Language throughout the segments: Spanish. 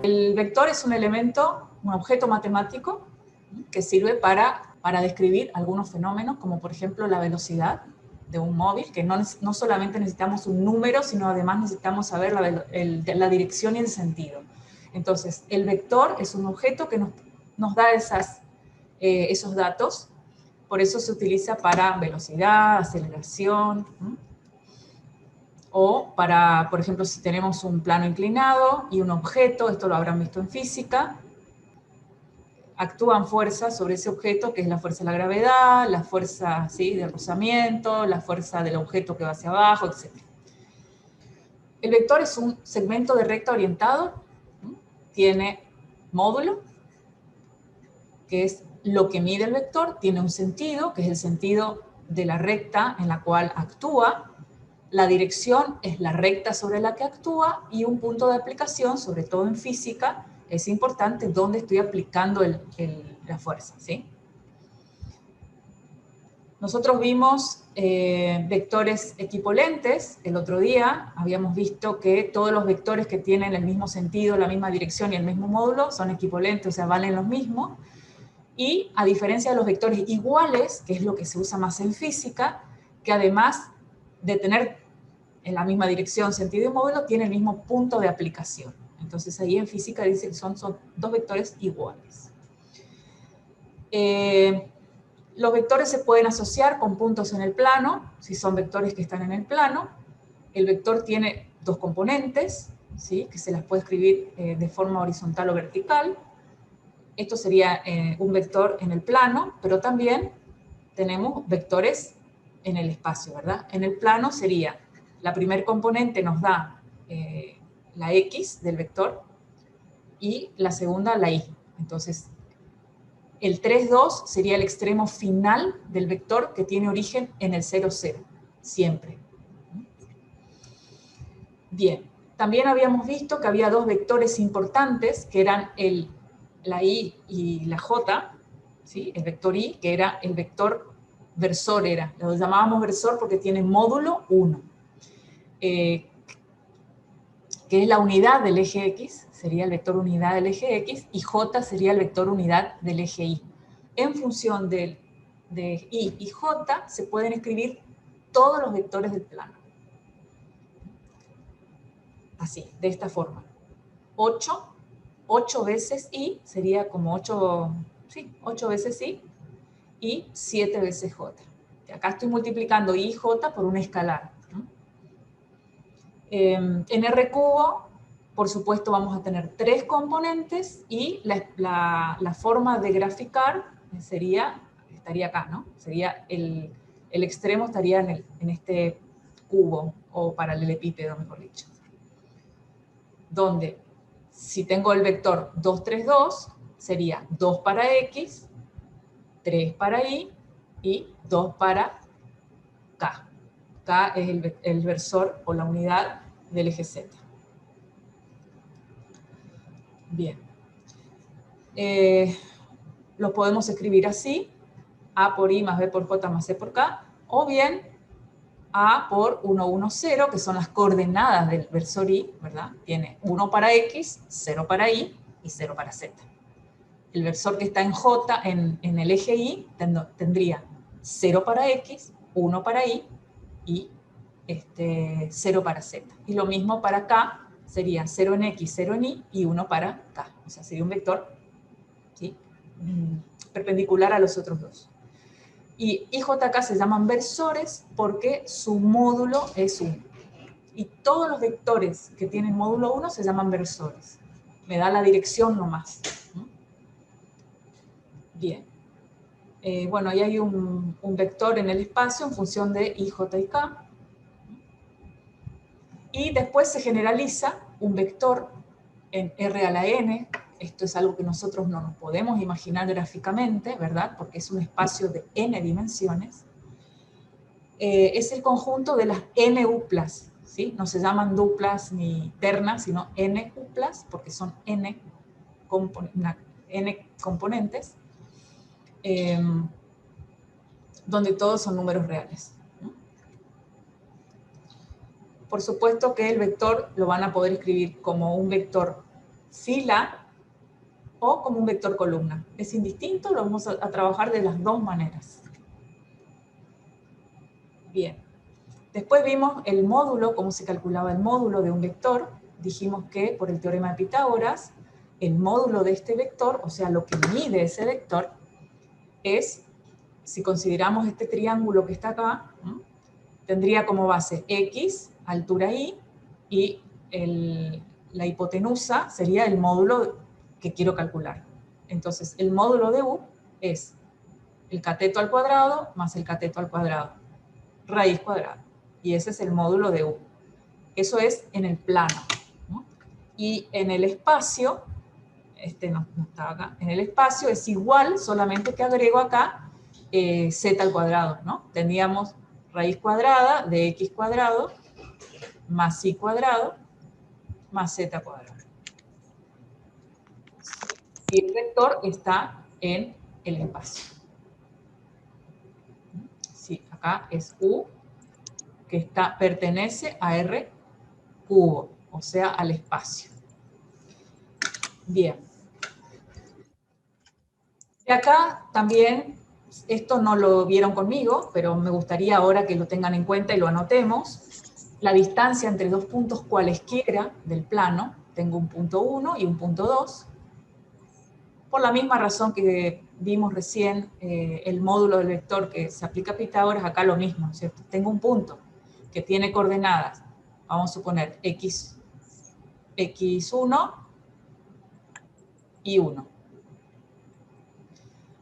El vector es un elemento, un objeto matemático que sirve para describir algunos fenómenos, como por ejemplo la velocidad de un móvil, que no solamente necesitamos un número, sino además necesitamos saber la dirección y el sentido. Entonces, el vector es un objeto que nos da esos datos, por eso se utiliza para velocidad, aceleración, o para, por ejemplo, si tenemos un plano inclinado y un objeto, esto lo habrán visto en física, actúan fuerzas sobre ese objeto, que es la fuerza de la gravedad, la fuerza, ¿sí?, del rozamiento, la fuerza del objeto que va hacia abajo, etc. El vector es un segmento de recta orientado, tiene módulo, que es lo que mide el vector, tiene un sentido, que es el sentido de la recta en la cual actúa, la dirección es la recta sobre la que actúa, y un punto de aplicación, sobre todo en física, es importante dónde estoy aplicando la fuerza, ¿sí? Nosotros vimos vectores equipolentes el otro día, habíamos visto que todos los vectores que tienen el mismo sentido, la misma dirección y el mismo módulo son equipolentes, o sea, valen los mismos, y a diferencia de los vectores iguales, que es lo que se usa más en física, que además de tener en la misma dirección, sentido y módulo, tiene el mismo punto de aplicación. Entonces ahí en física dice que son dos vectores iguales. Los vectores se pueden asociar con puntos en el plano, si son vectores que están en el plano. El vector tiene dos componentes, ¿sí?, que se las puede escribir de forma horizontal o vertical. Esto sería un vector en el plano, pero también tenemos vectores en el espacio, ¿verdad? En el plano sería, la primer componente nos da la X del vector y la segunda la Y. Entonces, el 3, 2 sería el extremo final del vector que tiene origen en el 0, 0, siempre. Bien, también habíamos visto que había dos vectores importantes, que eran la Y y la J, ¿sí?, el vector Y, que era el vector versor, lo llamábamos versor porque tiene módulo 1, que es la unidad del eje X, sería el vector unidad del eje X, y J sería el vector unidad del eje Y. En función de Y y J se pueden escribir todos los vectores del plano. Así, de esta forma. 8 veces Y sería como 8 veces y 7 veces J. Acá estoy multiplicando Y y J por un escalar, ¿no? En R cubo, por supuesto, vamos a tener 3 componentes y la forma de graficar estaría acá, ¿no? Sería el extremo estaría en este cubo, o paralelepípedo, mejor dicho. Donde, si tengo el vector 2, 3, 2, sería 2 para X, 3 para Y y 2 para K. K es el versor o la unidad del eje Z. Bien. Lo podemos escribir así: A por I más B por J más C por K, o bien A por 1, 1, 0, que son las coordenadas del versor Y, ¿verdad? Tiene 1 para X, 0 para Y y 0 para Z. El versor que está en J, en el eje Y, tendría 0 para X, 1 para Y y 0 para Z. Y lo mismo para K, sería 0 en X, 0 en Y y 1 para K. O sea, sería un vector, ¿sí?, perpendicular a los otros dos. Y IJK se llaman versores porque su módulo es 1. Y todos los vectores que tienen módulo 1 se llaman versores. Me da la dirección nomás. Bien. Bueno, ahí hay un vector en el espacio en función de I, J y K. Y después se generaliza un vector en R a la N. Esto es algo que nosotros no nos podemos imaginar gráficamente, ¿verdad? Porque es un espacio de N dimensiones. Es el conjunto de las N uplas, ¿sí? No se llaman duplas ni ternas, sino N uplas, porque son N componentes, donde todos son números reales, ¿no? Por supuesto que el vector lo van a poder escribir como un vector fila o como un vector columna. Es indistinto, lo vamos a trabajar de las dos maneras. Bien. Después vimos el módulo, cómo se calculaba el módulo de un vector. Dijimos que por el teorema de Pitágoras, el módulo de este vector, o sea, lo que mide ese vector, es, si consideramos este triángulo que está acá, tendría como base X, altura Y, y la hipotenusa sería el módulo que quiero calcular. Entonces, el módulo de U es el cateto al cuadrado más el cateto al cuadrado, raíz cuadrada. Y ese es el módulo de U. Eso es en el plano, ¿no? Y en el espacio, este no estaba acá, en el espacio es igual, solamente que agrego acá z al cuadrado, ¿no? Tendríamos raíz cuadrada de x cuadrado más y cuadrado más z cuadrado. Y el vector está en el espacio. Sí, acá es U, que pertenece a R cubo, o sea, al espacio. Bien. Y acá también, esto no lo vieron conmigo, pero me gustaría ahora que lo tengan en cuenta y lo anotemos. La distancia entre dos puntos cualesquiera del plano, tengo un punto 1 y un punto 2. Por la misma razón que vimos recién el módulo del vector que se aplica a Pitágoras, acá lo mismo, ¿cierto? Tengo un punto que tiene coordenadas, vamos a suponer x1 y 1.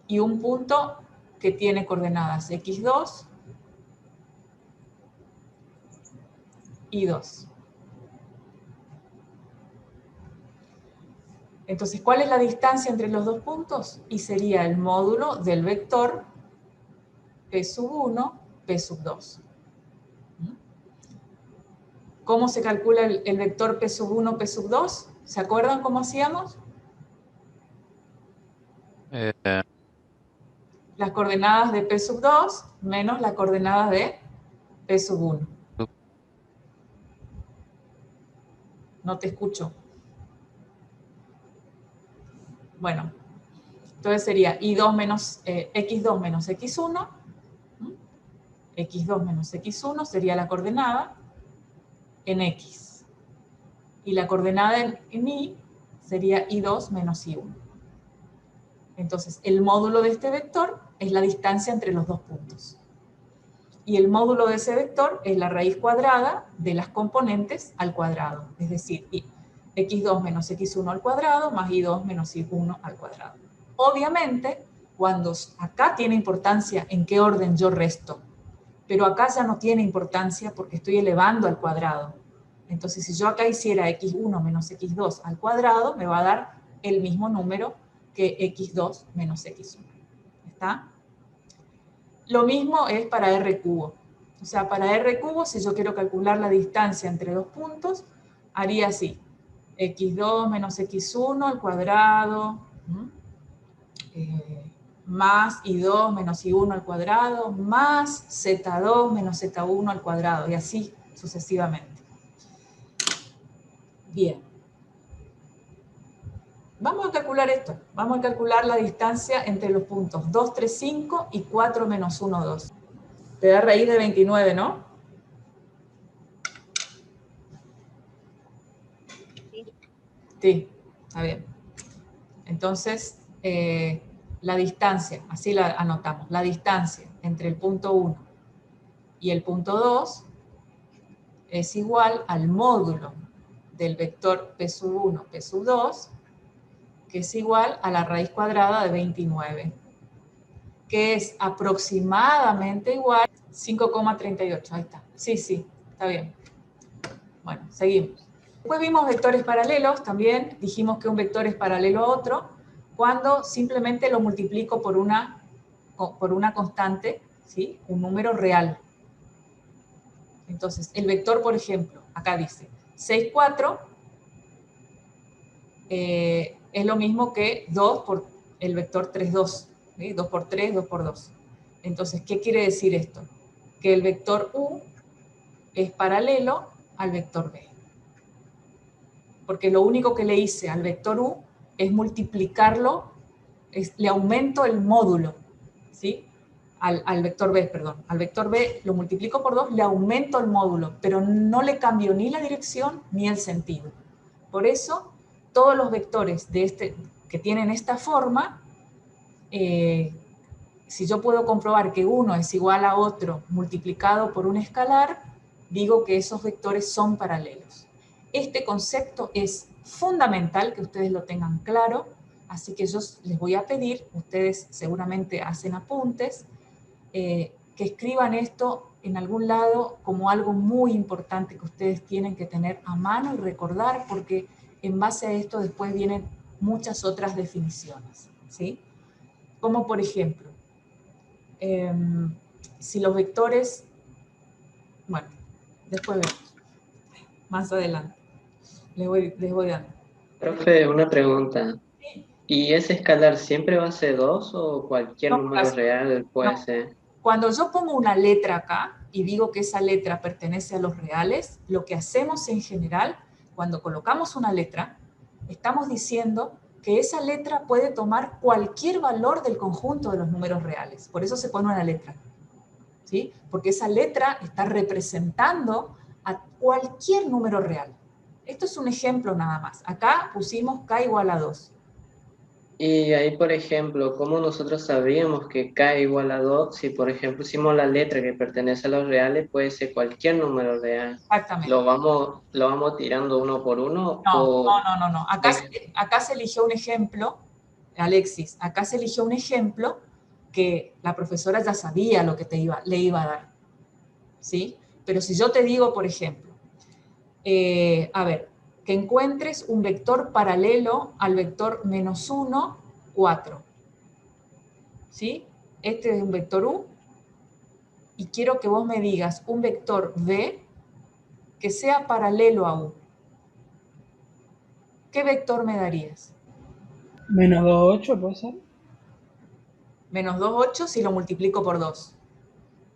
Y un punto que tiene coordenadas x2 y 2. Entonces, ¿cuál es la distancia entre los dos puntos? Y sería el módulo del vector p sub 1, p sub 2. ¿Cómo se calcula el vector p sub 1, p sub 2? ¿Se acuerdan cómo hacíamos? Las coordenadas de p sub 2 menos las coordenadas de p sub 1. No te escucho. Bueno, entonces sería x2 menos x1. x2 menos x1 sería la coordenada en x. Y la coordenada en y sería y2 menos y1. Entonces, el módulo de este vector es la distancia entre los dos puntos. Y el módulo de ese vector es la raíz cuadrada de las componentes al cuadrado. Es decir, x2 menos x1 al cuadrado más y2 menos y1 al cuadrado. Obviamente, cuando acá tiene importancia en qué orden yo resto, pero acá ya no tiene importancia porque estoy elevando al cuadrado. Entonces, si yo acá hiciera x1 menos x2 al cuadrado, me va a dar el mismo número que x2 menos x1. ¿Está? Lo mismo es para R cubo. O sea, para R cubo, si yo quiero calcular la distancia entre dos puntos, haría así. x2 menos x1 al cuadrado, más y2 menos y1 al cuadrado, más z2 menos z1 al cuadrado, y así sucesivamente. Bien. Vamos a calcular esto. Vamos a calcular la distancia entre los puntos 2, 3, 5 y 4 menos 1, 2. Te da raíz de 29, ¿no? Sí. Sí, está bien. Entonces, la distancia, así la anotamos, la distancia entre el punto 1 y el punto 2 es igual al módulo del vector p sub 1, p sub 2, que es igual a la raíz cuadrada de 29, que es aproximadamente igual a 5,38. Ahí está. Sí, sí, está bien. Bueno, seguimos. Después vimos vectores paralelos también. Dijimos que un vector es paralelo a otro cuando simplemente lo multiplico por una constante, ¿sí? Un número real. Entonces, el vector, por ejemplo, acá dice 6, 4, es lo mismo que 2 por el vector 3, 2. ¿Sí? 2 por 3, 2 por 2. Entonces, ¿qué quiere decir esto? Que el vector U es paralelo al vector B. porque lo único que le hice al vector u es multiplicarlo, le aumento el módulo, ¿sí? Al vector b, perdón. Al vector b lo multiplico por 2, le aumento el módulo, pero no le cambio ni la dirección ni el sentido. Por eso, todos los vectores que tienen esta forma, si yo puedo comprobar que uno es igual a otro multiplicado por un escalar, digo que esos vectores son paralelos. Este concepto es fundamental que ustedes lo tengan claro, así que yo les voy a pedir, ustedes seguramente hacen apuntes, que escriban esto en algún lado como algo muy importante que ustedes tienen que tener a mano y recordar, porque en base a esto después vienen muchas otras definiciones, ¿sí? Como por ejemplo, si los vectores, bueno, después vemos, más adelante, les voy dando. Profe, una pregunta. ¿Y ese escalar siempre va a ser 2 o cualquier No, número real puede no. ser? Cuando yo pongo una letra acá y digo que esa letra pertenece a los reales, lo que hacemos en general, cuando colocamos una letra, estamos diciendo que esa letra puede tomar cualquier valor del conjunto de los números reales. Por eso se pone una letra, ¿sí? Porque esa letra está representando a cualquier número real. Esto es un ejemplo nada más. Acá pusimos k igual a 2. Y ahí, por ejemplo, ¿cómo nosotros sabríamos que k igual a 2? Si, por ejemplo, hicimos la letra que pertenece a los reales, puede ser cualquier número real. Exactamente. Lo vamos tirando uno por uno No, o no. de- Acá se eligió un ejemplo, Alexis, acá se eligió un ejemplo que la profesora ya sabía lo que le iba a dar, ¿sí? Pero si yo te digo, por ejemplo, a ver, que encuentres un vector paralelo al vector -1, 4, ¿sí? Este es un vector u, y quiero que vos me digas un vector v que sea paralelo a u. ¿Qué vector me darías? -2, 8, ¿puede ser? -2, 8 si lo multiplico por 2.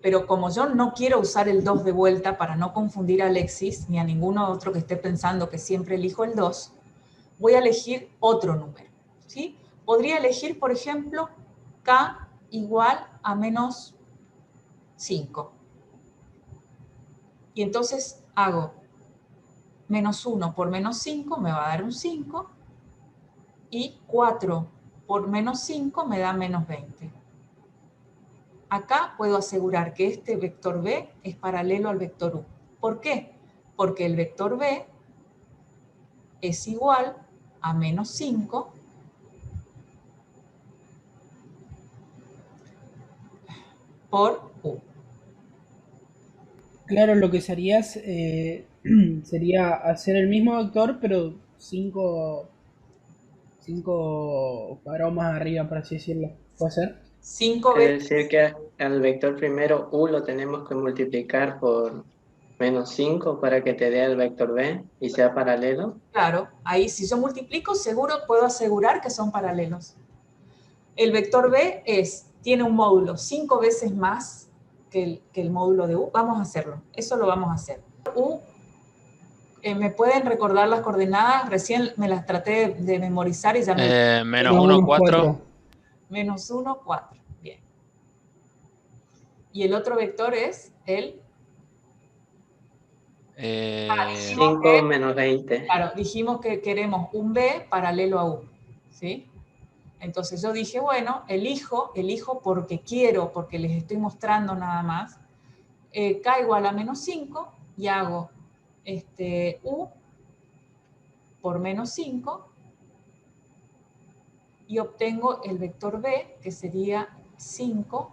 Pero como yo no quiero usar el 2 de vuelta para no confundir a Alexis ni a ninguno otro que esté pensando que siempre elijo el 2, voy a elegir otro número, ¿sí? Podría elegir, por ejemplo, k igual a -5. Y entonces hago -1 por -5 me va a dar un 5 y 4 por -5 me da -20. Acá puedo asegurar que este vector b es paralelo al vector u. ¿Por qué? Porque el vector b es igual a -5 por u. Claro, lo que sería sería hacer el mismo vector, pero cinco cuadrados más arriba, por así decirlo. ¿Puede ser? 5 quiere veces, decir que al vector primero u lo tenemos que multiplicar por -5 para que te dé el vector b y sea paralelo. claro, ahí si yo multiplico, seguro puedo asegurar que son paralelos. El vector b tiene un módulo 5 veces más que el módulo de u. Vamos a hacerlo, eso lo vamos a hacer. U, ¿me pueden recordar las coordenadas? Recién me las traté de memorizar y ya me... -1, 4. -1, 4. Bien. Y el otro vector es el... dijimos 5 que, menos 20. claro, dijimos que queremos un b paralelo a u, ¿sí? Entonces yo dije, bueno, elijo porque quiero, porque les estoy mostrando nada más, k igual a -5 y hago u por -5 y obtengo el vector b, que sería 5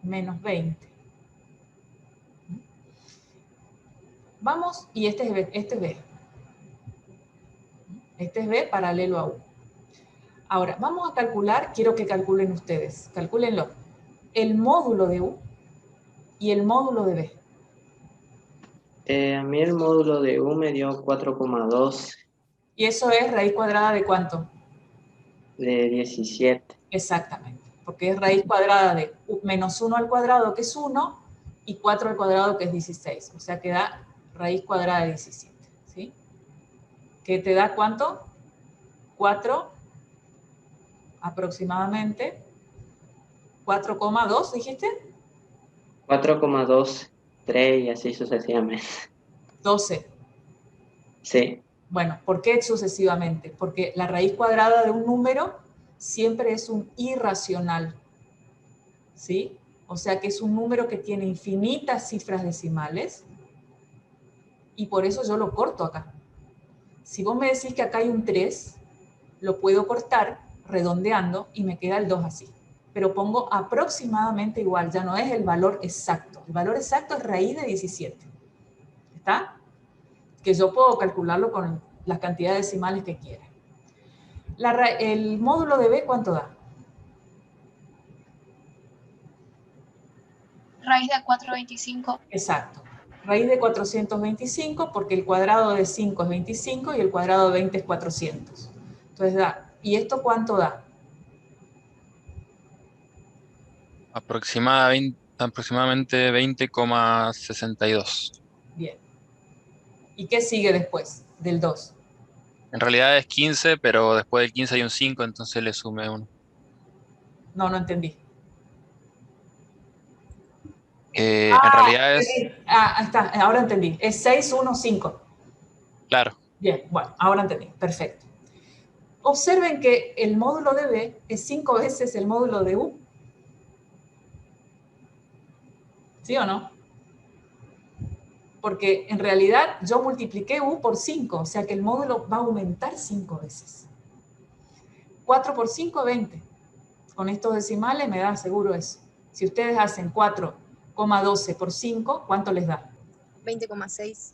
menos 20. Vamos, y este es b. Este es b paralelo a u. Ahora, vamos a calcular, quiero que calculen ustedes, calcúlenlo, el módulo de u y el módulo de b. A mí el módulo de u me dio 4,2 Y eso es raíz cuadrada de ¿cuánto? de 17. Exactamente, porque es raíz cuadrada de -1 al cuadrado, que es 1, y 4 al cuadrado, que es 16. O sea que da raíz cuadrada de 17, ¿sí? ¿Que te da cuánto? 4 aproximadamente. 4,2, ¿dijiste? 4,2, 3 y así sucesivamente. 12. Sí, Bueno, ¿por qué sucesivamente? Porque la raíz cuadrada de un número siempre es un irracional, ¿sí? O sea que es un número que tiene infinitas cifras decimales y por eso yo lo corto acá. Si vos me decís que acá hay un 3, lo puedo cortar redondeando y me queda el 2 así. Pero pongo aproximadamente igual, ya no es el valor exacto. El valor exacto es raíz de 17. ¿Está? Que yo puedo calcularlo con las cantidades decimales que quiera. El módulo de b, ¿cuánto da? Raíz de 425. Exacto. Raíz de 425 porque el cuadrado de 5 es 25 y el cuadrado de 20 es 400. Entonces da. ¿Y esto cuánto da? Aproximadamente 20,62. Bien. ¿Y qué sigue después del 2? En realidad es 15, pero después del 15 hay un 5, entonces le sumé 1. No, no entendí. En realidad es, Ahí está, ahora entendí. Es 615. claro, Bien, bueno, ahora entendí. Perfecto. Observen que el módulo de B es 5 veces el módulo de U. ¿Sí o no? Porque en realidad yo multipliqué U por 5, o sea que el módulo va a aumentar 5 veces. 4 por 5, 20. Con estos decimales me da seguro eso. Si ustedes hacen 4,12 por 5, ¿cuánto les da? 20,6.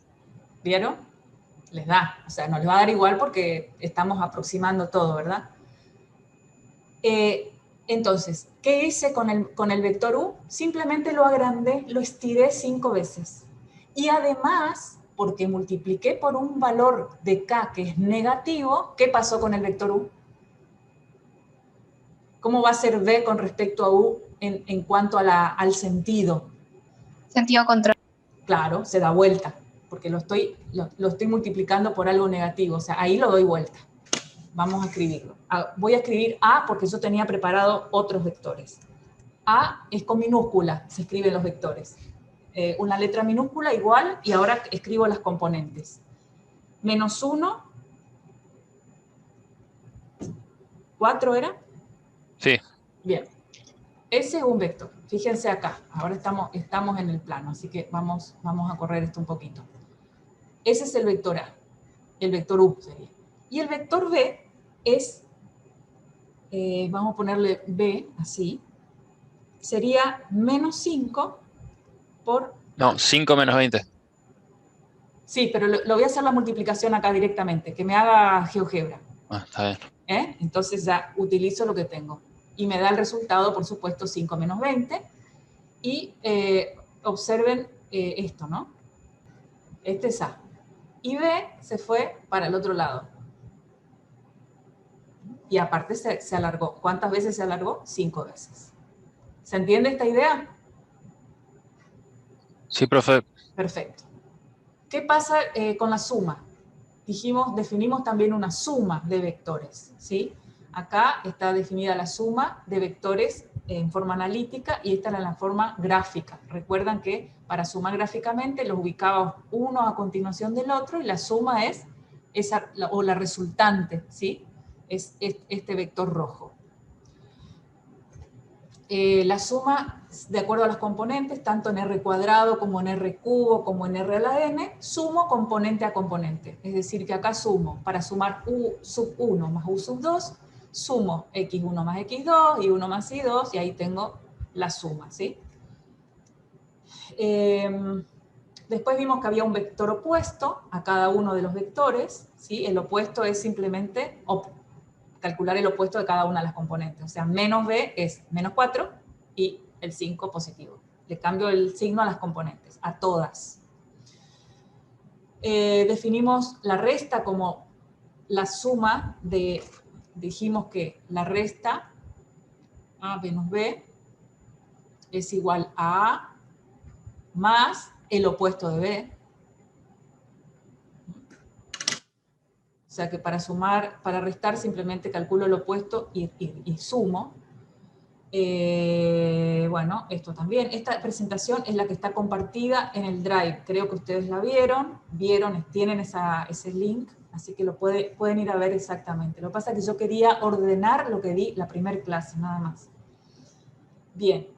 ¿Vieron? Les da. O sea, no les va a dar igual porque estamos aproximando todo, ¿verdad? Entonces, ¿qué hice con el vector U? Simplemente lo agrandé, lo estiré 5 veces. Y además, porque multipliqué por un valor de K que es negativo, ¿qué pasó con el vector U? ¿Cómo va a ser B con respecto a U en cuanto al sentido? Sentido contrario. Claro, se da vuelta, porque lo estoy multiplicando por algo negativo, o sea, ahí lo doy vuelta. Vamos a escribirlo. Voy a escribir A porque yo tenía preparado otros vectores. A es con minúscula, se escriben los vectores. Una letra minúscula igual, y ahora escribo las componentes. Menos 1, 4 era. sí. Bien. Ese es un vector. Fíjense acá. Ahora estamos en el plano, así que vamos a correr esto un poquito. Ese es el vector A. El vector U sería. Y el vector B es, vamos a ponerle B así, sería menos 5 por... No, 5 menos 20. Sí, pero lo voy a hacer la multiplicación acá directamente, que me haga GeoGebra. Ah, está bien. Entonces ya utilizo lo que tengo. Y me da el resultado, por supuesto, 5 menos 20. Y observen esto, ¿no? Este es A. Y B se fue para el otro lado. Y aparte se alargó. ¿Cuántas veces se alargó? 5 veces. ¿Se entiende esta idea? Sí, profe. Perfecto. ¿Qué pasa con la suma? Definimos también una suma de vectores, ¿sí? Acá está definida la suma de vectores en forma analítica y esta era la forma gráfica. Recuerdan que para sumar gráficamente los ubicaba uno a continuación del otro y la suma es la resultante, ¿sí? Es este vector rojo. La suma, de acuerdo a los componentes, tanto en R cuadrado como en R cubo como en R a la n, sumo componente a componente. Es decir, que acá sumo, para sumar U sub 1 más U sub 2, sumo X1 más X2 y 1 más Y2, y ahí tengo la suma, ¿sí? Después vimos que había un vector opuesto a cada uno de los vectores, ¿sí? El opuesto es simplemente calcular el opuesto de cada una de las componentes. O sea, menos B es menos 4 y el 5 positivo. Le cambio el signo a las componentes, a todas. Definimos la resta como la suma de, dijimos que la resta A menos B es igual a A más el opuesto de B. O sea que para sumar, para restar simplemente calculo lo opuesto y sumo. Bueno, esto también. Esta presentación es la que está compartida en el Drive. Creo que ustedes la vieron, tienen ese link, así que lo pueden ir a ver exactamente. Lo que pasa es que yo quería ordenar lo que di la primera clase, nada más. Bien.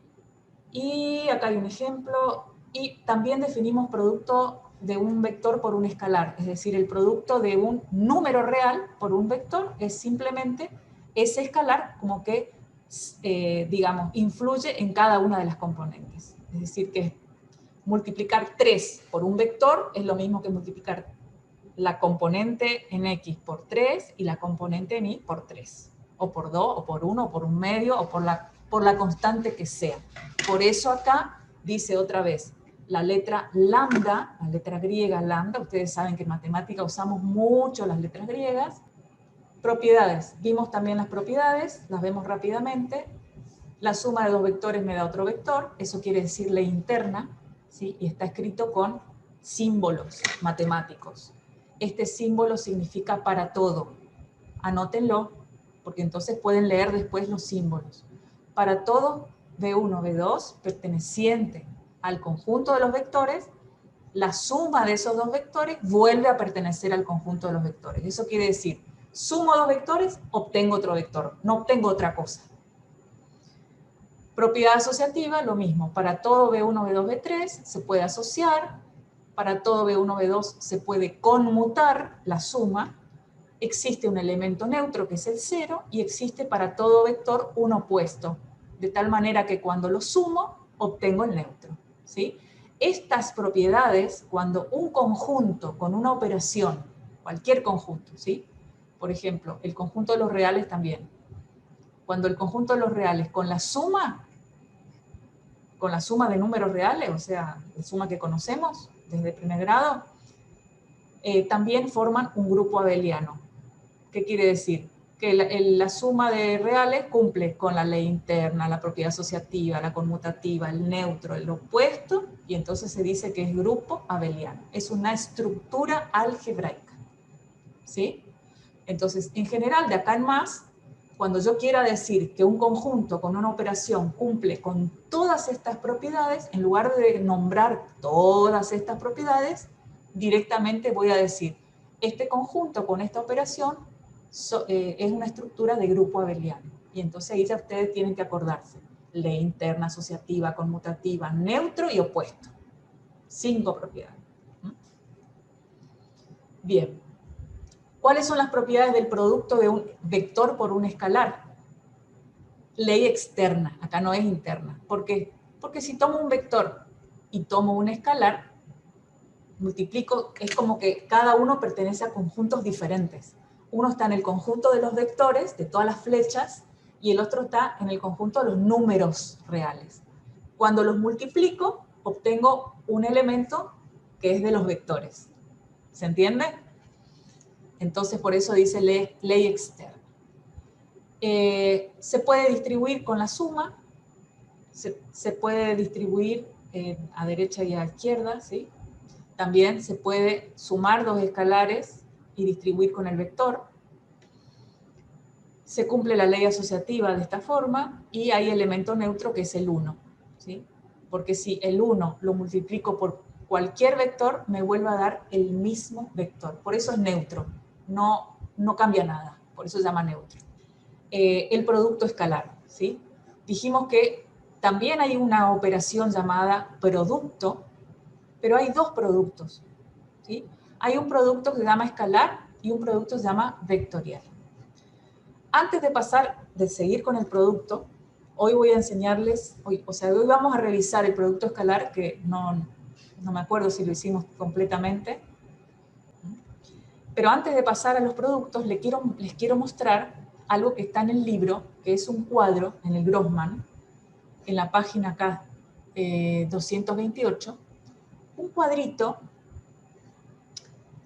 Y acá hay un ejemplo. Y también definimos producto de un vector por un escalar. Es decir, el producto de un número real por un vector es simplemente ese escalar como que digamos, influye en cada una de las componentes. Es decir, que multiplicar 3 por un vector es lo mismo que multiplicar la componente en X por 3 y la componente en Y por 3. O por 2, o por 1, o por un medio, o por la constante que sea. Por eso acá dice otra vez, la letra lambda, la letra griega lambda, ustedes saben que en matemática usamos mucho las letras griegas. Propiedades, vimos también las propiedades, las vemos rápidamente. La suma de dos vectores me da otro vector, eso quiere decir ley interna, ¿sí? Y está escrito con símbolos matemáticos. Este símbolo significa para todo. Anótenlo, porque entonces pueden leer después los símbolos. Para todo, B1, B2, perteneciente al conjunto de los vectores, la suma de esos dos vectores vuelve a pertenecer al conjunto de los vectores. Eso quiere decir, sumo dos vectores, obtengo otro vector, no obtengo otra cosa. Propiedad asociativa, lo mismo. Para todo B1, B2, B3 se puede asociar, para todo B1, B2 se puede conmutar la suma, existe un elemento neutro que es el 0 y existe para todo vector un opuesto, de tal manera que cuando lo sumo, obtengo el neutro, ¿sí? Estas propiedades, cuando un conjunto con una operación, cualquier conjunto, ¿sí? Por ejemplo, el conjunto de los reales también. Cuando el conjunto de los reales con la suma de números reales, o sea, la suma que conocemos desde primer grado, también forman un grupo abeliano. ¿Qué quiere decir? Que la suma de reales cumple con la ley interna, la propiedad asociativa, la conmutativa, el neutro, el opuesto, y entonces se dice que es grupo abeliano. Es una estructura algebraica, ¿sí? Entonces, en general, de acá en más, cuando yo quiera decir que un conjunto con una operación cumple con todas estas propiedades, en lugar de nombrar todas estas propiedades, directamente voy a decir, este conjunto con esta operación es una estructura de grupo abeliano. Y entonces ahí ya ustedes tienen que acordarse. Ley interna, asociativa, conmutativa, neutro y opuesto. 5 propiedades. Bien. ¿Cuáles son las propiedades del producto de un vector por un escalar? Ley externa, acá no es interna. ¿Por qué? Porque si tomo un vector y tomo un escalar, multiplico, es como que cada uno pertenece a conjuntos diferentes. Uno está en el conjunto de los vectores, de todas las flechas, y el otro está en el conjunto de los números reales. Cuando los multiplico, obtengo un elemento que es de los vectores. ¿Se entiende? Entonces, por eso dice ley externa. Se puede distribuir con la suma, se puede distribuir a derecha y a izquierda, ¿sí? También se puede sumar dos escalares y distribuir con el vector. Se cumple la ley asociativa de esta forma y hay elemento neutro que es el 1, ¿sí? Porque si el 1 lo multiplico por cualquier vector, me vuelve a dar el mismo vector. Por eso es neutro. No cambia nada, por eso se llama neutro. El producto escalar, ¿sí? Dijimos que también hay una operación llamada producto, pero hay dos productos, ¿sí? Hay un producto que se llama escalar y un producto que se llama vectorial. Antes de seguir con el producto, hoy voy a enseñarles, hoy vamos a revisar el producto escalar, que no me acuerdo si lo hicimos completamente. Pero antes de pasar a los productos, les quiero mostrar algo que está en el libro, que es un cuadro en el Grossman, en la página acá 228, un cuadrito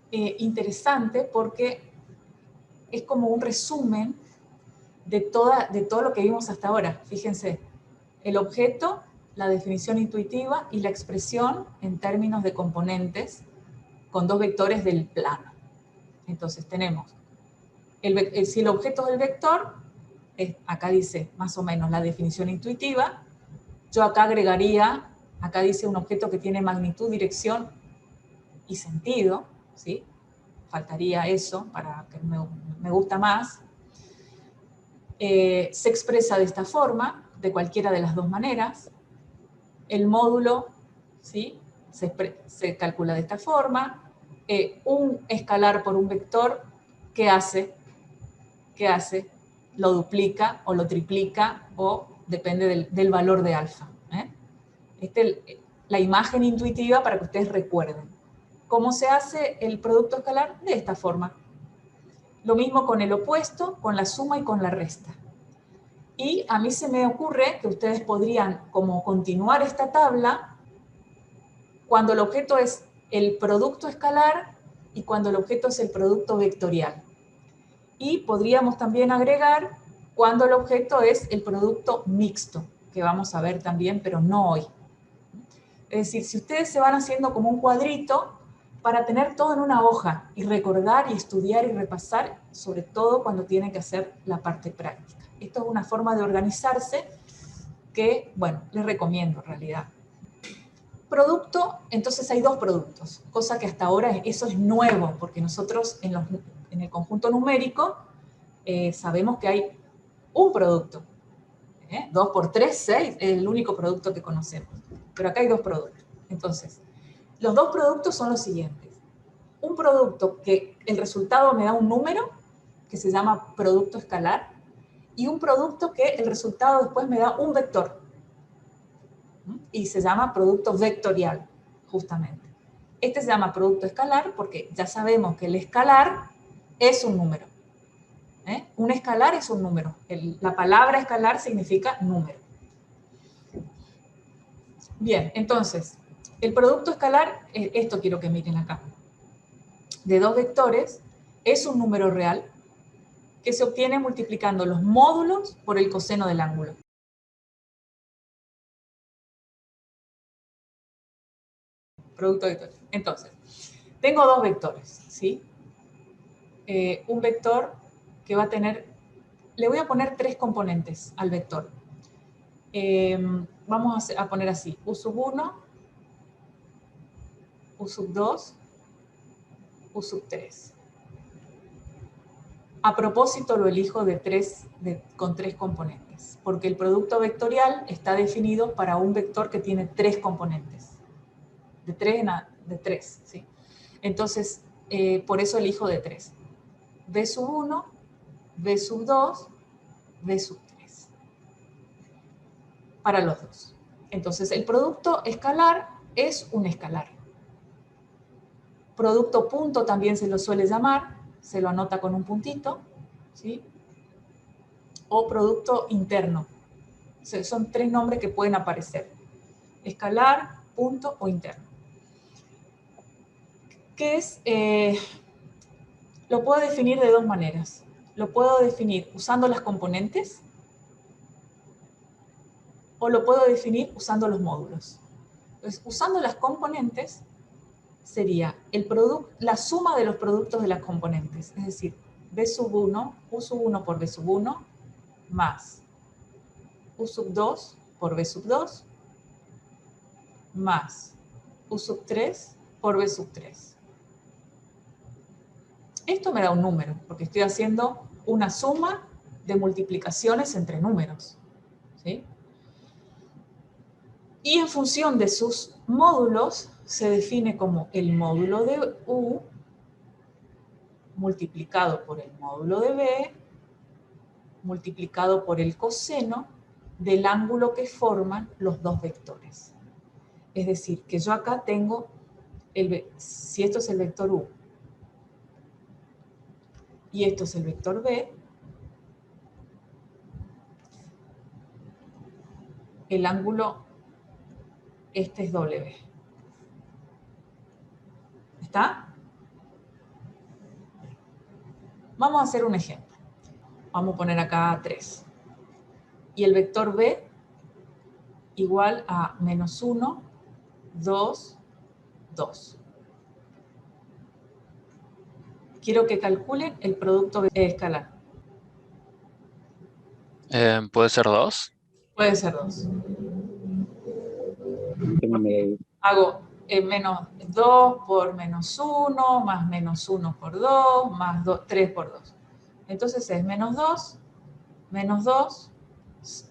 interesante porque es como un resumen de todo lo que vimos hasta ahora. Fíjense, el objeto, la definición intuitiva y la expresión en términos de componentes con dos vectores del plano. Entonces tenemos Si el objeto es el vector, acá dice más o menos la definición intuitiva, yo acá agregaría, acá dice un objeto que tiene magnitud, dirección y sentido, ¿sí? Faltaría eso para que me gusta más. Se expresa de esta forma, de cualquiera de las dos maneras. El módulo, ¿sí? Se calcula de esta forma. Un escalar por un vector, ¿qué hace? ¿Qué hace? Lo duplica o lo triplica o depende del valor de alfa. La imagen intuitiva para que ustedes recuerden. ¿Cómo se hace el producto escalar? De esta forma. Lo mismo con el opuesto, con la suma y con la resta. Y a mí se me ocurre que ustedes podrían como continuar esta tabla cuando el objeto es el producto escalar y cuando el objeto es el producto vectorial. Y podríamos también agregar cuando el objeto es el producto mixto, que vamos a ver también, pero no hoy. Es decir, si ustedes se van haciendo como un cuadrito para tener todo en una hoja y recordar y estudiar y repasar, sobre todo cuando tienen que hacer la parte práctica. Esto es una forma de organizarse que, bueno, les recomiendo en realidad. Producto, entonces hay dos productos, cosa que hasta ahora eso es nuevo, porque nosotros en el conjunto numérico sabemos que hay un producto. 2 por 3, 6, es el único producto que conocemos. Pero acá hay dos productos. Entonces, los dos productos son los siguientes. Un producto que el resultado me da un número, que se llama producto escalar, y un producto que el resultado después me da un vector, y se llama producto vectorial, justamente. Este se llama producto escalar porque ya sabemos que el escalar es un número. Un escalar es un número. La palabra escalar significa número. Bien, entonces, el producto escalar, esto quiero que miren acá, de dos vectores, es un número real que se obtiene multiplicando los módulos por el coseno del ángulo. Producto vectorial. Entonces, tengo dos vectores, ¿sí? Un vector que va a tener, le voy a poner 3 componentes al vector. Vamos a poner así, U sub 1, U sub 2, U sub 3. A propósito lo elijo con 3 componentes, porque el producto vectorial está definido para un vector que tiene 3 componentes. De 3, ¿sí? Entonces, por eso elijo de 3. B sub 1, B sub 2, B sub 3. Para los dos. Entonces, el producto escalar es un escalar. Producto punto también se lo suele llamar, se lo anota con un puntito, ¿sí? O producto interno. Son 3 nombres que pueden aparecer. Escalar, punto o interno. ¿Qué es? Lo puedo definir de dos maneras. Lo puedo definir usando las componentes o lo puedo definir usando los módulos. Entonces, usando las componentes sería la suma de los productos de las componentes. Es decir, B sub 1, U sub 1 por B sub 1, más U sub 2 por B sub 2, más U sub 3 por B sub 3. Esto me da un número, porque estoy haciendo una suma de multiplicaciones entre números, ¿sí? Y en función de sus módulos, se define como el módulo de U multiplicado por el módulo de B, multiplicado por el coseno del ángulo que forman los dos vectores. Es decir, que yo acá tengo, si esto es el vector U, y esto es el vector B, el ángulo, este es W. ¿Está? Vamos a hacer un ejemplo. Vamos a poner acá 3. Y el vector B igual a menos 1, 2, 2. quiero que calculen el producto escalar. ¿Puede ser 2? Puede ser 2. Hago menos 2 por menos 1, más menos 1 por 2, más 3 por 2. Entonces es menos 2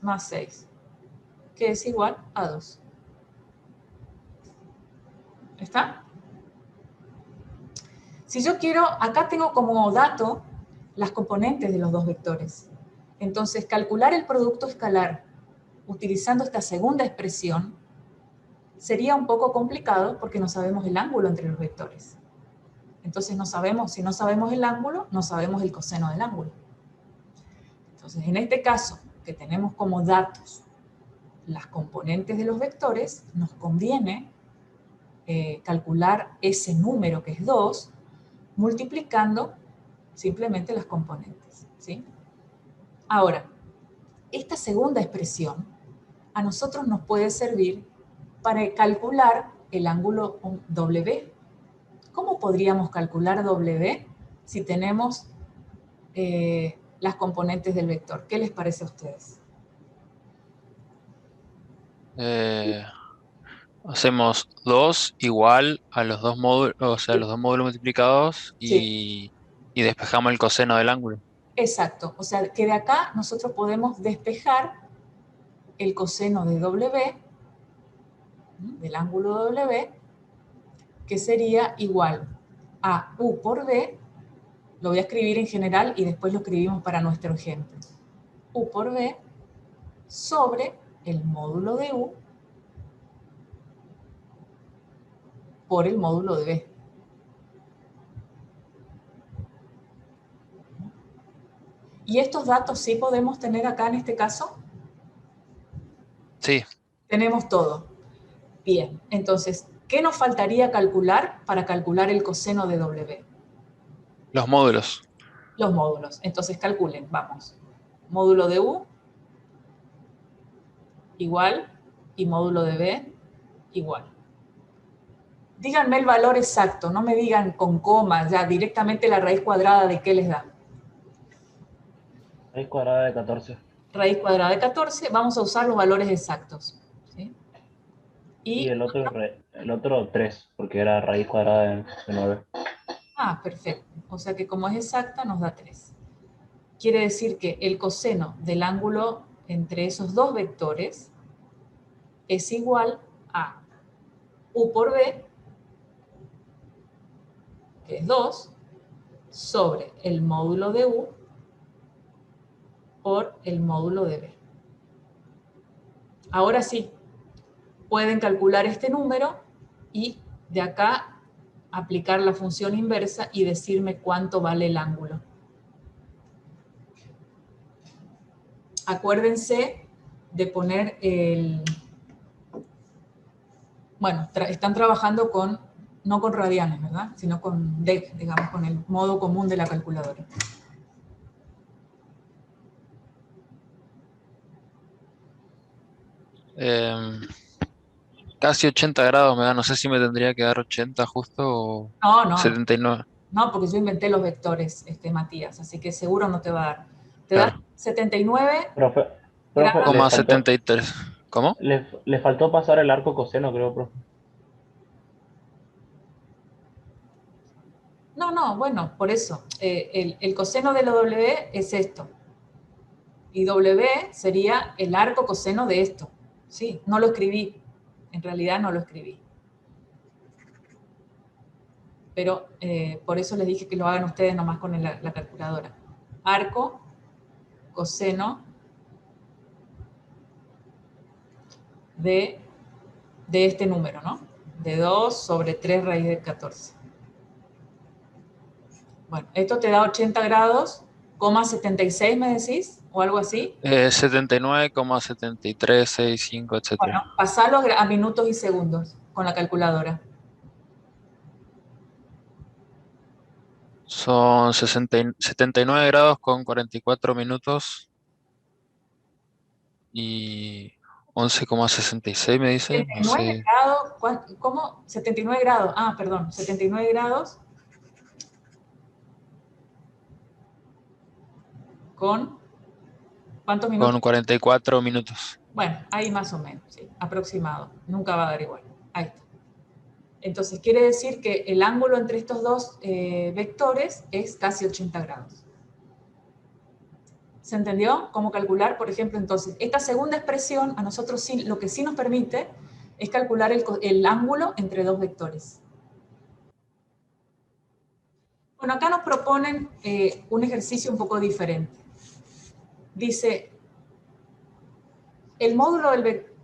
más 6, que es igual a 2. ¿Está? Si yo quiero, acá tengo como dato las componentes de los dos vectores. Entonces, calcular el producto escalar utilizando esta segunda expresión sería un poco complicado porque no sabemos el ángulo entre los vectores. Entonces, si no sabemos el ángulo, no sabemos el coseno del ángulo. Entonces, en este caso, que tenemos como datos las componentes de los vectores, nos conviene calcular ese número que es 2, multiplicando simplemente las componentes, ¿sí? Ahora, esta segunda expresión a nosotros nos puede servir para calcular el ángulo W. ¿Cómo podríamos calcular W si tenemos las componentes del vector? ¿Qué les parece a ustedes? Hacemos 2 igual a los dos módulos, o sea, los dos módulos multiplicados Sí, y despejamos el coseno del ángulo. exacto. O sea, que de acá nosotros podemos despejar el coseno de W, del ángulo W, que sería igual a U por B. Lo voy a escribir en general y después lo escribimos para nuestro ejemplo. U por B sobre el módulo de U por el módulo de B. ¿Y estos datos sí podemos tener acá en este caso? Sí, Tenemos todo. Bien, entonces, ¿qué nos faltaría calcular para calcular el coseno de W? los módulos. Los módulos. Entonces calculen, vamos. Módulo de U igual y módulo de B igual. Díganme el valor exacto, no me digan con comas, ya directamente la raíz cuadrada de qué les da. Raíz cuadrada de 14. Raíz cuadrada de 14, vamos a usar los valores exactos, ¿sí? Y el otro 3, porque era raíz cuadrada de 9. Ah, perfecto. O sea que como es exacta nos da 3. Quiere decir que el coseno del ángulo entre esos dos vectores es igual a U por B, que es 2, sobre el módulo de U por el módulo de B. Ahora sí, pueden calcular este número y de acá aplicar la función inversa y decirme cuánto vale el ángulo. Acuérdense de poner el... Bueno, están trabajando con, no con radianes, ¿verdad? Sino con DEC, digamos, con el modo común de la calculadora. Casi 80 grados me da, no sé si me tendría que dar 80 justo o No, 79. no, porque yo inventé los vectores, Matías, así que seguro no te va a dar. Te da Claro, 79 Profe, grados. coma 73. ¿Cómo? le faltó pasar el arco coseno, creo, profe. No, bueno, por eso. El coseno de la W es esto. Y W sería el arco coseno de esto. Sí, no lo escribí. En realidad no lo escribí. Pero por eso les dije que lo hagan ustedes nomás con la calculadora. Arco, coseno de este número, ¿no? De 2 sobre 3 raíz de 14. Bueno, esto te da 80 grados, coma 76, ¿me decís? ¿O algo así? 79,7365, Bueno, etcétera. pasalo a minutos y segundos con la calculadora. Son 79 grados con 44 minutos y 11,66 me dice, no 79 sé. grados, ¿cómo? 79 grados, perdón, 79 grados con ¿cuántos minutos? Con 44 minutos. Bueno, ahí más o menos, sí, aproximado. Nunca va a dar igual. Ahí está. Entonces, quiere decir que el ángulo entre estos dos vectores es casi 80 grados. ¿Se entendió cómo calcular? Por ejemplo, entonces, esta segunda expresión a nosotros sí, lo que sí nos permite es calcular el ángulo entre dos vectores. Bueno, acá nos proponen un ejercicio un poco diferente. Dice, el módulo del vector,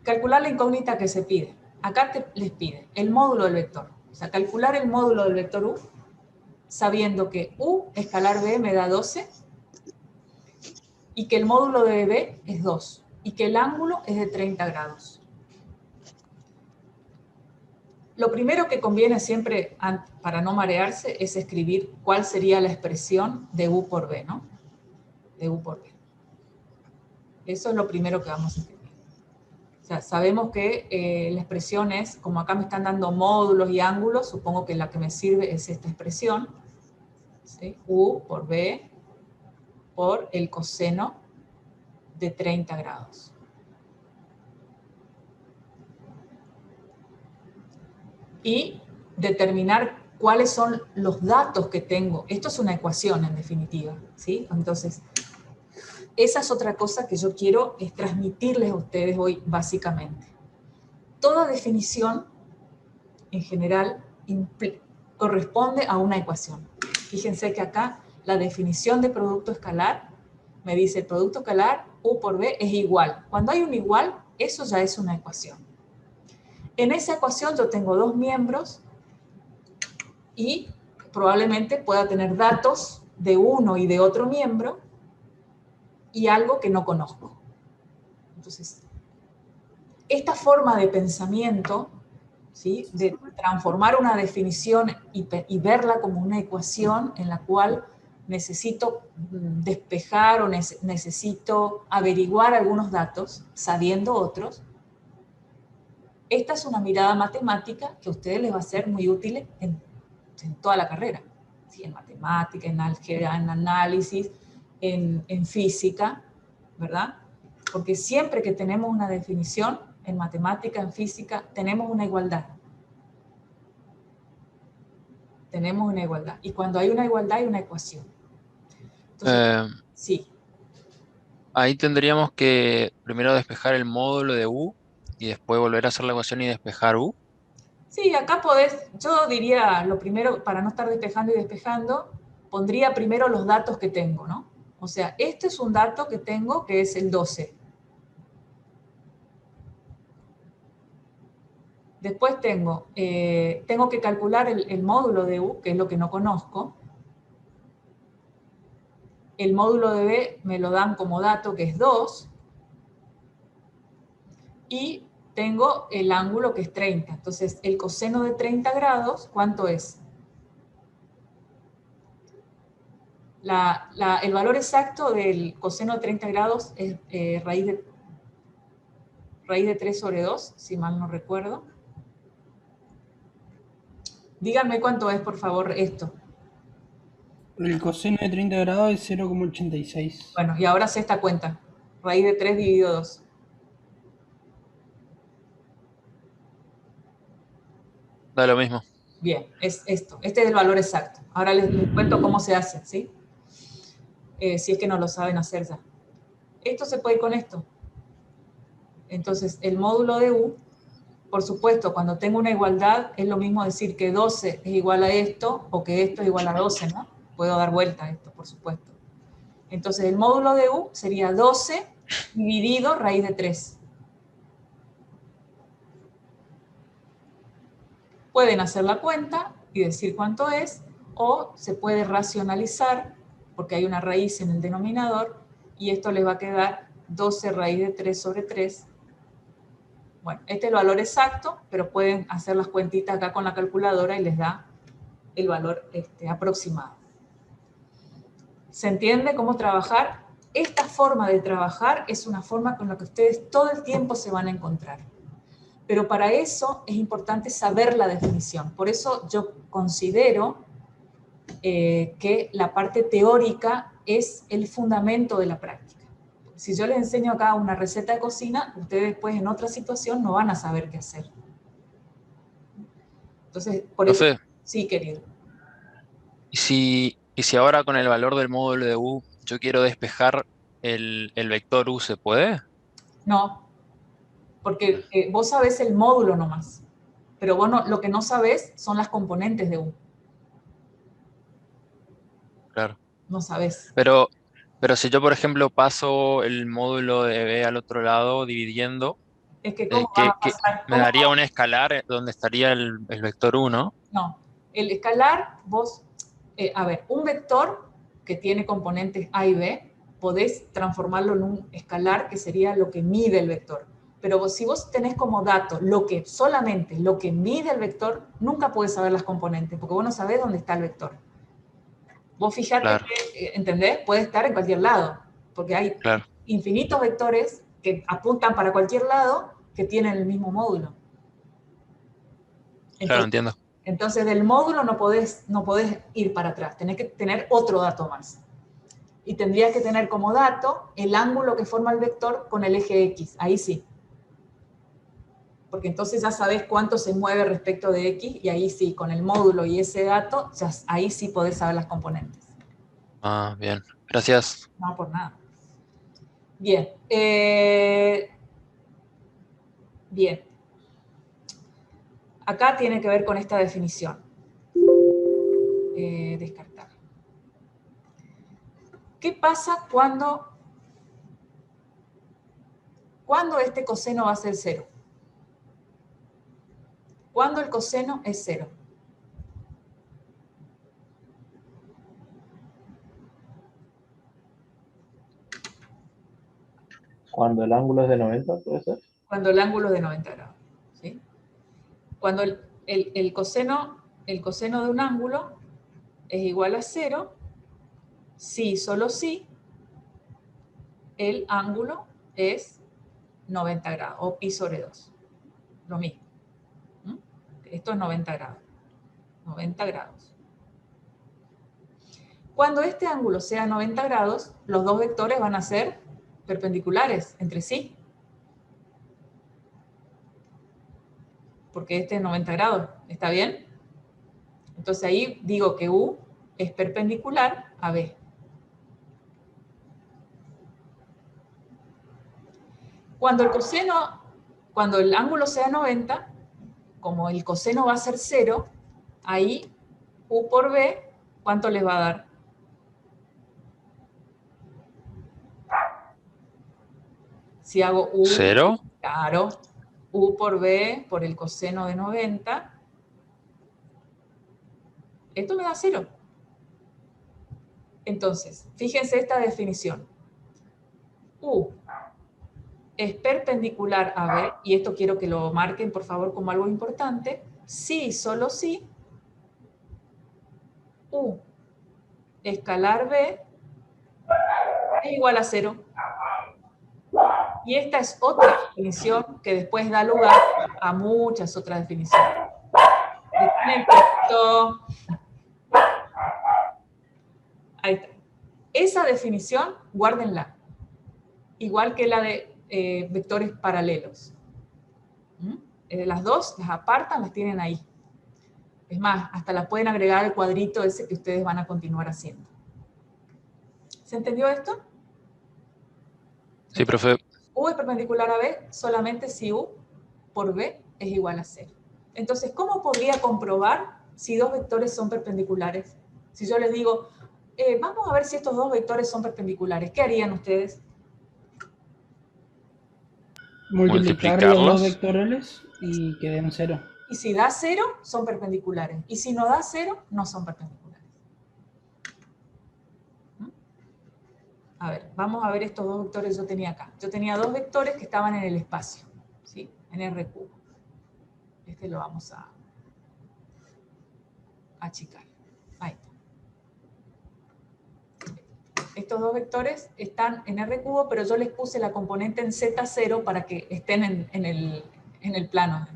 calcular la incógnita que se pide. Acá les pide el módulo del vector. O sea, calcular el módulo del vector u, sabiendo que u escalar b me da 12, y que el módulo de b es 2, y que el ángulo es de 30 grados. Lo primero que conviene siempre, para no marearse, es escribir cuál sería la expresión de u por b, ¿no? De u por b. Eso es lo primero que vamos a escribir. O sea, sabemos que la expresión es, como acá me están dando módulos y ángulos, supongo que la que me sirve es esta expresión, ¿sí? U por b por el coseno de 30 grados. Y determinar cuáles son los datos que tengo. Esto es una ecuación, en definitiva, ¿sí? Entonces, esa es otra cosa que yo quiero transmitirles a ustedes hoy, básicamente. Toda definición, en general, corresponde a una ecuación. Fíjense que acá la definición de producto escalar me dice el producto escalar u por b es igual. Cuando hay un igual, eso ya es una ecuación. En esa ecuación yo tengo dos miembros y probablemente pueda tener datos de uno y de otro miembro y algo que no conozco. Entonces, esta forma de pensamiento, ¿sí?, de transformar una definición y verla como una ecuación en la cual necesito despejar o necesito averiguar algunos datos, sabiendo otros, esta es una mirada matemática que a ustedes les va a ser muy útil en toda la carrera, ¿sí? En matemática, en álgebra, en análisis, en física, ¿verdad? Porque siempre que tenemos una definición, en matemática, en física, tenemos una igualdad. Tenemos una igualdad. Y cuando hay una igualdad, hay una ecuación. Entonces, sí. Ahí tendríamos que primero despejar el módulo de u y después volver a hacer la ecuación y despejar u. Sí, acá podés, yo diría lo primero, para no estar despejando y despejando, pondría primero los datos que tengo, ¿no? O sea, este es un dato que tengo que es el 12. Después tengo que calcular el módulo de u, que es lo que no conozco. El módulo de b me lo dan como dato, que es 2. Y tengo el ángulo, que es 30. Entonces, el coseno de 30 grados, ¿cuánto es? El valor exacto del coseno de 30 grados es raíz de 3 sobre 2, si mal no recuerdo. Díganme cuánto es, por favor, esto. El coseno de 30 grados es 0,86. Bueno, y ahora sé esta cuenta. Raíz de 3 dividido 2. Da lo mismo. Bien, es esto. Este es el valor exacto. Ahora les cuento cómo se hace, ¿sí? Si es que no lo saben hacer ya. Esto se puede ir con esto. Entonces, el módulo de u, por supuesto, cuando tengo una igualdad, es lo mismo decir que 12 es igual a esto, o que esto es igual a 12, ¿no? Puedo dar vuelta a esto, por supuesto. Entonces, el módulo de u sería 12 dividido raíz de 3. Pueden hacer la cuenta y decir cuánto es, o se puede racionalizar, porque hay una raíz en el denominador, y esto les va a quedar 12 raíz de 3 sobre 3. Bueno, este es el valor exacto, pero pueden hacer las cuentitas acá con la calculadora y les da el valor aproximado. ¿Se entiende cómo trabajar? Esta forma de trabajar es una forma con la que ustedes todo el tiempo se van a encontrar. Pero para eso es importante saber la definición. Por eso yo considero que la parte teórica es el fundamento de la práctica. Si yo les enseño acá una receta de cocina, ustedes después en otra situación no van a saber qué hacer. Entonces, por eso, Profe, sí, querido. y si ahora con el valor del módulo de U yo quiero despejar el vector U, ¿se puede? No, porque vos sabés el módulo nomás, pero vos lo que no sabés son las componentes de U. Claro. No sabés. Pero si yo, por ejemplo, paso el módulo de B al otro lado dividiendo, Es que ¿cómo vas a pasar? me daría un escalar donde estaría el vector 1. No, el escalar, vos, a ver, un vector que tiene componentes A y B, podés transformarlo en un escalar que sería lo que mide el vector. Pero si vos tenés como dato solamente lo que mide el vector, nunca podés saber las componentes, porque vos no sabés dónde está el vector. Vos fijate Claro, que, ¿entendés? Puede estar en cualquier lado, porque hay claro, infinitos vectores que apuntan para cualquier lado que tienen el mismo módulo. claro, Entonces, entiendo. Entonces, del módulo no podés ir para atrás, tenés que tener otro dato más. Y tendrías que tener como dato el ángulo que forma el vector con el eje X, ahí sí. Porque entonces ya sabés cuánto se mueve respecto de X, y ahí sí, con el módulo y ese dato, ahí sí podés saber las componentes. Ah, bien. Gracias. No, por nada. Bien. Bien. Acá tiene que ver con esta definición. Descartar. ¿Qué pasa cuando este coseno va a ser 0? ¿Cuándo el coseno es 0? Cuando el ángulo es de 90, ¿puede ser? Cuando el ángulo es de 90 grados. ¿Sí? Cuando el coseno de un ángulo es igual a 0, si, solo si, el ángulo es 90 grados, o pi sobre 2. Lo mismo. Esto es 90 grados. 90 grados. Cuando este ángulo sea 90 grados, los dos vectores van a ser perpendiculares entre sí. Porque este es 90 grados. ¿Está bien? Entonces ahí digo que U es perpendicular a B. Cuando el ángulo sea 90, como el coseno va a ser 0, ahí U por B, ¿cuánto les va a dar? Si hago U, ¿Cero? claro, U por B por el coseno de 90, esto me da 0. Entonces, fíjense esta definición. U es perpendicular a B, y esto quiero que lo marquen por favor como algo importante, si, solo si, U escalar B es igual a 0. Y esta es otra definición que después da lugar a muchas otras definiciones. Detiene el texto. Ahí está. Esa definición, guárdenla. Igual que la de vectores paralelos. Las dos las apartan, las tienen ahí. Es más, hasta las pueden agregar al cuadrito ese que ustedes van a continuar haciendo. ¿Se entendió esto? Sí, profe. U es perpendicular a B solamente si U por B es igual a 0. Entonces, ¿cómo podría comprobar si dos vectores son perpendiculares? Si yo les digo, vamos a ver si estos dos vectores son perpendiculares, ¿qué harían ustedes? Multiplicar los dos Multiplicarlos. vectoriales y que den 0. Y si da 0, son perpendiculares. Y si no da 0, no son perpendiculares. A ver, vamos a ver estos dos vectores que yo tenía acá. Yo tenía dos vectores que estaban en el espacio, ¿sí? En R cubo. Este lo vamos a achicar. Ahí está. Estos dos vectores están en R cubo, pero yo les puse la componente en Z0 para que estén en el plano.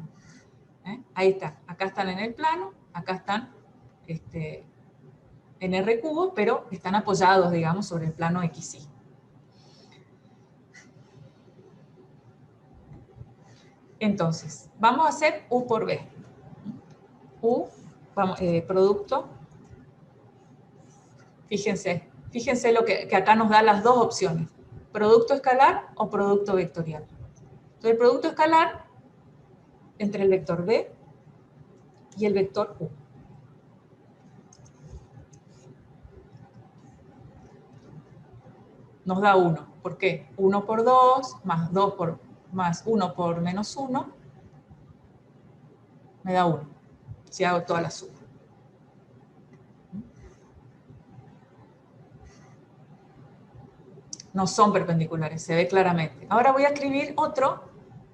Ahí está. Acá están en el plano, acá están en R cubo, pero están apoyados, digamos, sobre el plano XY. Entonces, vamos a hacer U por B. U, vamos, producto. Fíjense lo que acá nos da las dos opciones. Producto escalar o producto vectorial. Entonces, el producto escalar entre el vector B y el vector U. Nos da 1. ¿Por qué? 1 por 2, más 2 por, más 1 por menos 1, me da 1. Si hago toda la suma. No son perpendiculares, se ve claramente. Ahora voy a escribir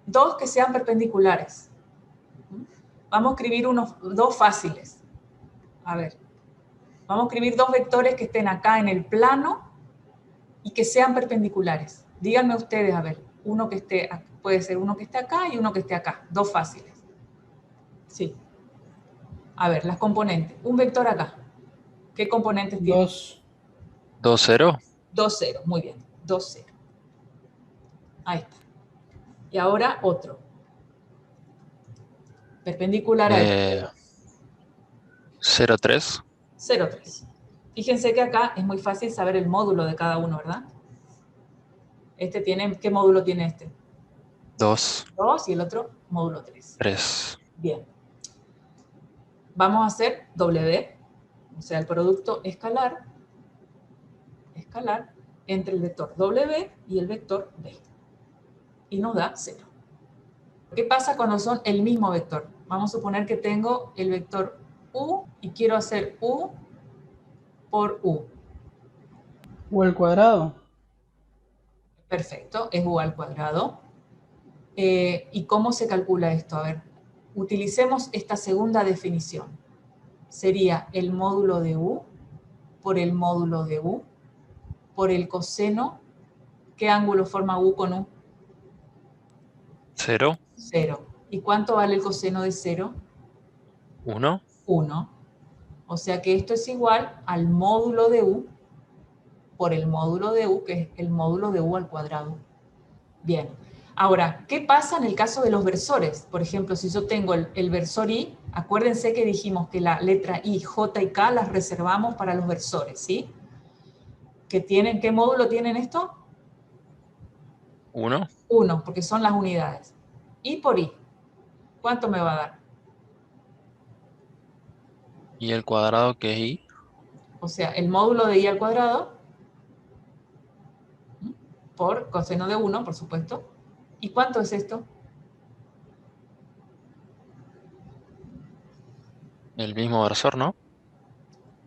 dos que sean perpendiculares. Vamos a escribir dos fáciles. A ver, vamos a escribir dos vectores que estén acá en el plano y que sean perpendiculares. Díganme ustedes, a ver, uno que esté, puede ser uno que esté acá y uno que esté acá. Dos fáciles. Sí. A ver, las componentes. Un vector acá. ¿Qué componentes tiene? 2. 2, 0. 2, 0. Muy bien. 2, 0. Ahí está. Y ahora otro. Perpendicular a este. 0, 3. 0, 3. Fíjense que acá es muy fácil saber el módulo de cada uno, ¿verdad? Este tiene, ¿qué módulo tiene este? 2, 2 y el otro módulo 3. 3. Bien. Vamos a hacer W, o sea, el producto escalar entre el vector W y el vector B. Y nos da 0. ¿Qué pasa cuando son el mismo vector? Vamos a suponer que tengo el vector U y quiero hacer U por U. U al cuadrado. Perfecto, es U al cuadrado. ¿Y cómo se calcula esto? A ver, utilicemos esta segunda definición. Sería el módulo de U por el módulo de U por el coseno. ¿Qué ángulo forma U con U? 0, 0. ¿Y cuánto vale el coseno de 0? 1. 1. O sea que esto es igual al módulo de U por el módulo de U, que es el módulo de U al cuadrado. Bien. Ahora, ¿qué pasa en el caso de los versores? Por ejemplo, si yo tengo el versor I, acuérdense que dijimos que la letra I, J y K las reservamos para los versores, ¿sí? ¿Qué módulo tienen esto? 1. 1, porque son las unidades. I por I, ¿cuánto me va a dar? Y el cuadrado que es I. O sea, el módulo de I al cuadrado por coseno de 1, por supuesto. ¿Y cuánto es esto? El mismo versor, ¿no?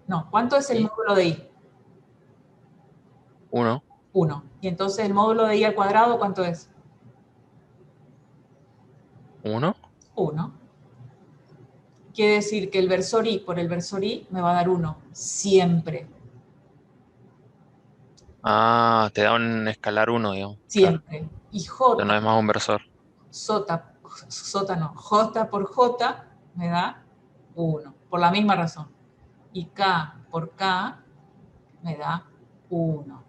No, ¿cuánto es el I. módulo de I? 1. 1. Y entonces el módulo de I al cuadrado, ¿cuánto es? 1. 1. Quiere decir que el versor I por el versor I me va a dar 1. Siempre. Ah, te da un escalar 1, digamos. Claro. Siempre. Y Pero no J, es más un versor. J por J me da 1. Por la misma razón. Y K por K me da 1.